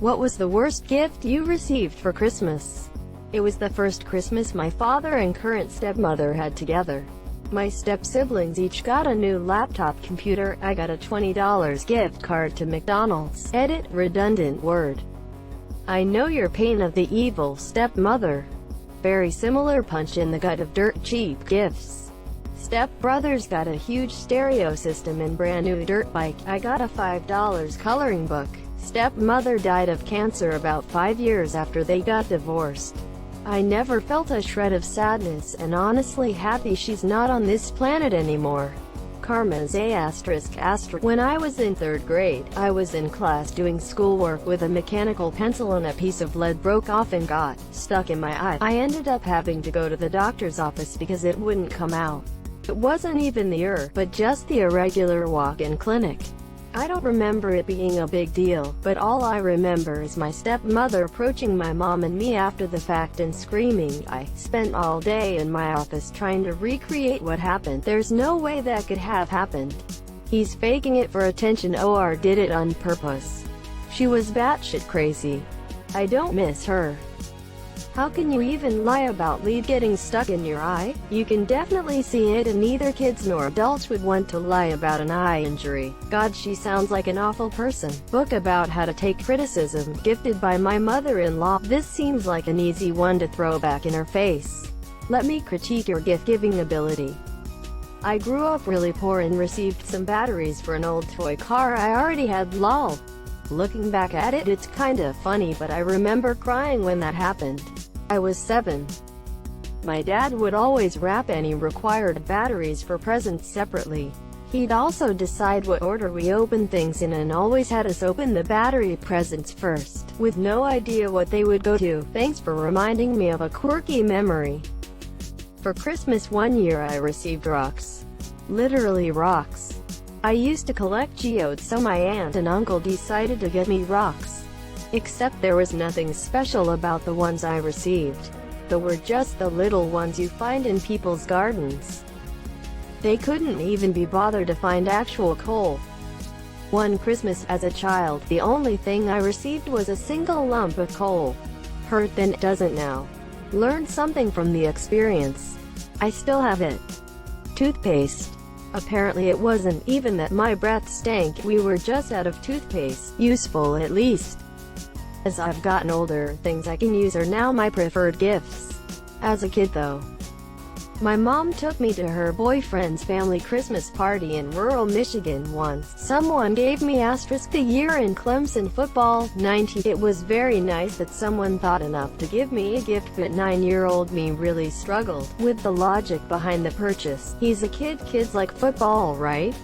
What was the worst gift you received for Christmas? It was the first Christmas my father and current stepmother had together. My step-siblings each got a new laptop computer. I got a $20 gift card to McDonald's. Edit redundant word. I know your pain of the evil stepmother. Very similar punch in the gut of dirt cheap gifts. Step-brothers got a huge stereo system and brand new dirt bike. I got a $5 coloring book. Stepmother died of cancer about 5 years after they got divorced. I never felt a shred of sadness and honestly happy she's not on this planet anymore. Karma's a asterisk. When I was in 3rd grade, I was in class doing schoolwork with a mechanical pencil and a piece of lead broke off and got stuck in my eye. I ended up having to go to the doctor's office because it wouldn't come out. It wasn't even the but just the irregular walk-in clinic. I don't remember it being a big deal, but all I remember is my stepmother approaching my mom and me after the fact and screaming. I spent all day in my office trying to recreate what happened. There's no way that could have happened. He's faking it for attention or did it on purpose. She was batshit crazy. I don't miss her. How can you even lie about lead getting stuck in your eye? You can definitely see it, and neither kids nor adults would want to lie about an eye injury. God, she sounds like an awful person. Book about how to take criticism, gifted by my mother-in-law. This seems like an easy one to throw back in her face. Let me critique your gift-giving ability. I grew up really poor and received some batteries for an old toy car I already had. Lol. Looking back at it, it's kinda funny, but I remember crying when that happened. I was 7. My dad would always wrap any required batteries for presents separately. He'd also decide what order we opened things in and always had us open the battery presents first, with no idea what they would go to. Thanks for reminding me of a quirky memory. For Christmas one year I received rocks. Literally rocks. I used to collect geodes, so my aunt and uncle decided to get me rocks. Except there was nothing special about the ones I received. They were just the little ones you find in people's gardens. They couldn't even be bothered to find actual coal. One Christmas as a child, the only thing I received was a single lump of coal. Hurt then, doesn't now. Learned something from the experience. I still have it. Toothpaste. Apparently it wasn't even that my breath stank, we were just out of toothpaste. Useful at least. As I've gotten older, things I can use are now my preferred gifts. As a kid though, my mom took me to her boyfriend's family Christmas party in rural Michigan once. Someone gave me the year in Clemson football, 90. It was very nice that someone thought enough to give me a gift, but 9-year-old me really struggled with the logic behind the purchase. He's a kid, kids like football, right?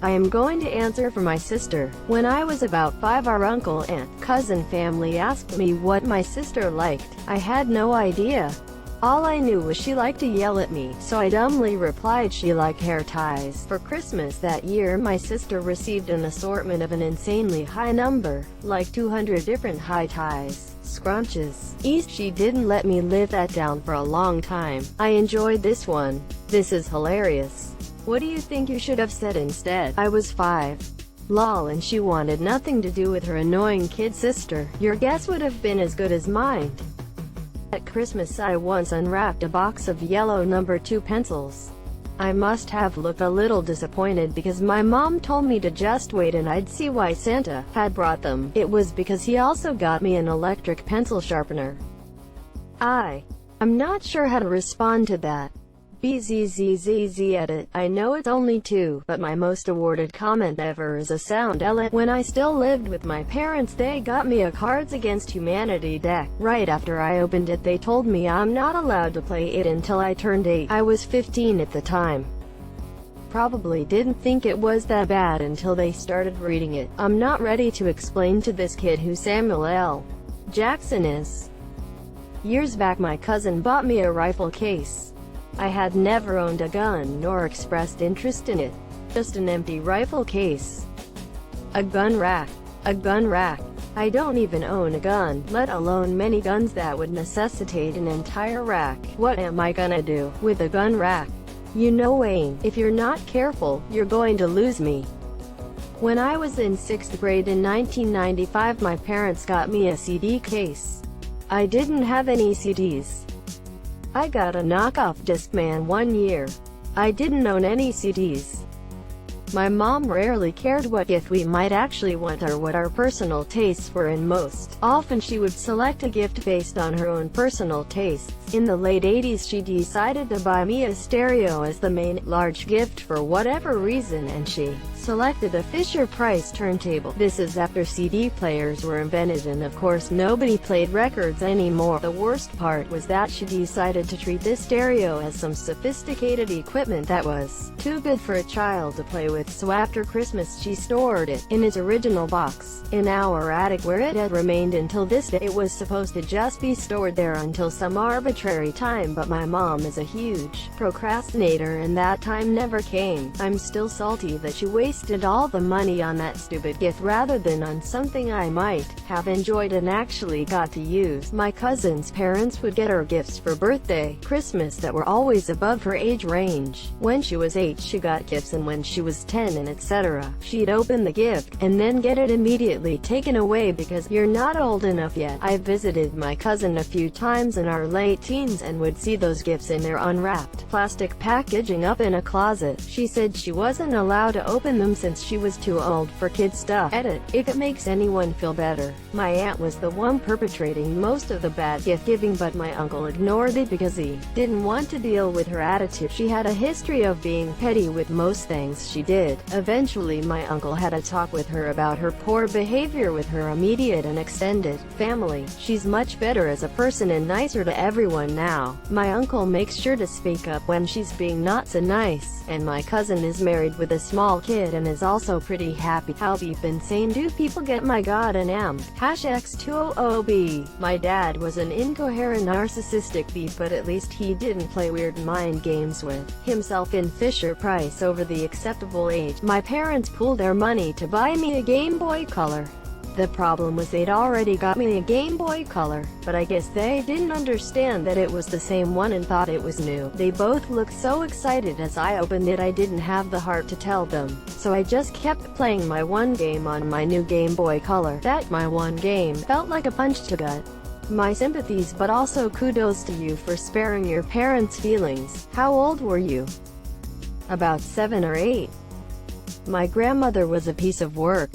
I am going to answer for my sister. When I was about 5, our uncle, aunt, cousin family asked me what my sister liked. I had no idea. All I knew was she liked to yell at me, so I dumbly replied she liked hair ties. For Christmas that year my sister received an assortment of an insanely high number, like 200 different high ties, scrunches. She didn't let me live that down for a long time. I enjoyed this one. This is hilarious. What do you think you should have said instead? I was 5. Lol, and she wanted nothing to do with her annoying kid sister. Your guess would have been as good as mine. At Christmas I once unwrapped a box of yellow number 2 pencils. I must have looked a little disappointed because my mom told me to just wait and I'd see why Santa had brought them. It was because he also got me an electric pencil sharpener. I'm not sure how to respond to that. BZZZZ edit. I know it's only 2, but my most awarded comment ever is a sound element. When I still lived with my parents, they got me a Cards Against Humanity deck. Right after I opened it, they told me I'm not allowed to play it until I turned 8. I was 15 at the time. Probably didn't think it was that bad until they started reading it. I'm not ready to explain to this kid who Samuel L. Jackson is. Years back my cousin bought me a rifle case. I had never owned a gun nor expressed interest in it. Just an empty rifle case. A gun rack. A gun rack. I don't even own a gun, let alone many guns that would necessitate an entire rack. What am I gonna do with a gun rack? You know, Wayne, if you're not careful, you're going to lose me. When I was in 6th grade in 1995, my parents got me a CD case. I didn't have any CDs. I got a knockoff Discman one year. I didn't own any CDs. My mom rarely cared what gift we might actually want or what our personal tastes were, and most often she would select a gift based on her own personal tastes. In the late 80s, she decided to buy me a stereo as the main, large gift for whatever reason, and she selected a Fisher-Price turntable. This is after CD players were invented, and of course nobody played records anymore. The worst part was that she decided to treat this stereo as some sophisticated equipment that was too good for a child to play with, so after Christmas she stored it in its original box in our attic, where it had remained until this day. It was supposed to just be stored there until some arbitrary time, but my mom is a huge procrastinator and that time never came. I'm still salty that she wasted all the money on that stupid gift rather than on something I might have enjoyed and actually got to use. My cousin's parents would get her gifts for birthday, Christmas that were always above her age range. When she was 8 she got gifts, and when she was 10 and etc. she'd open the gift, and then get it immediately taken away because you're not old enough yet. I visited my cousin a few times in our late teens and would see those gifts in their unwrapped plastic packaging up in a closet. She said she wasn't allowed to open them since she was too old for kid stuff. Edit. If it makes anyone feel better, my aunt was the one perpetrating most of the bad gift giving, but my uncle ignored it because he didn't want to deal with her attitude. She had a history of being petty with most things she did. Eventually my uncle had a talk with her about her poor behavior with her immediate and extended family. She's much better as a person and nicer to everyone now. My uncle makes sure to speak up when she's being not so nice, and my cousin is married with a small kid and is also pretty happy. How deep insane do people get? My god, and am #X200B. My dad was an incoherent narcissistic beep, but at least he didn't play weird mind games with himself in Fisher-Price over the acceptable age. My parents pooled their money to buy me a Game Boy Color. The problem was they'd already got me a Game Boy Color, but I guess they didn't understand that it was the same one and thought it was new. They both looked so excited as I opened it I didn't have the heart to tell them, so I just kept playing my one game on my new Game Boy Color. That my one game felt like a punch to gut. My sympathies, but also kudos to you for sparing your parents' feelings. How old were you? About 7 or 8. My grandmother was a piece of work.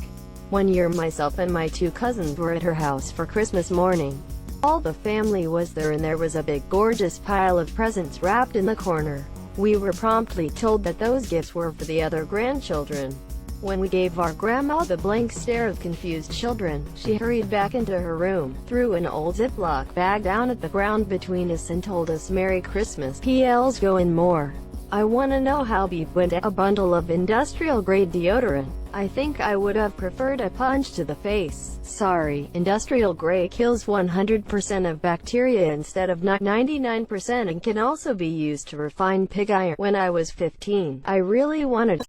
One year myself and my 2 cousins were at her house for Christmas morning. All the family was there and there was a big gorgeous pile of presents wrapped in the corner. We were promptly told that those gifts were for the other grandchildren. When we gave our grandma the blank stare of confused children, she hurried back into her room, threw an old Ziploc bag down at the ground between us and told us Merry Christmas. PL's go in more. I wanna know how Beep went a bundle of industrial-grade deodorant. I think I would have preferred a punch to the face. Sorry, industrial grade kills 100% of bacteria instead of 99%, and can also be used to refine pig iron. When I was 15, I really wanted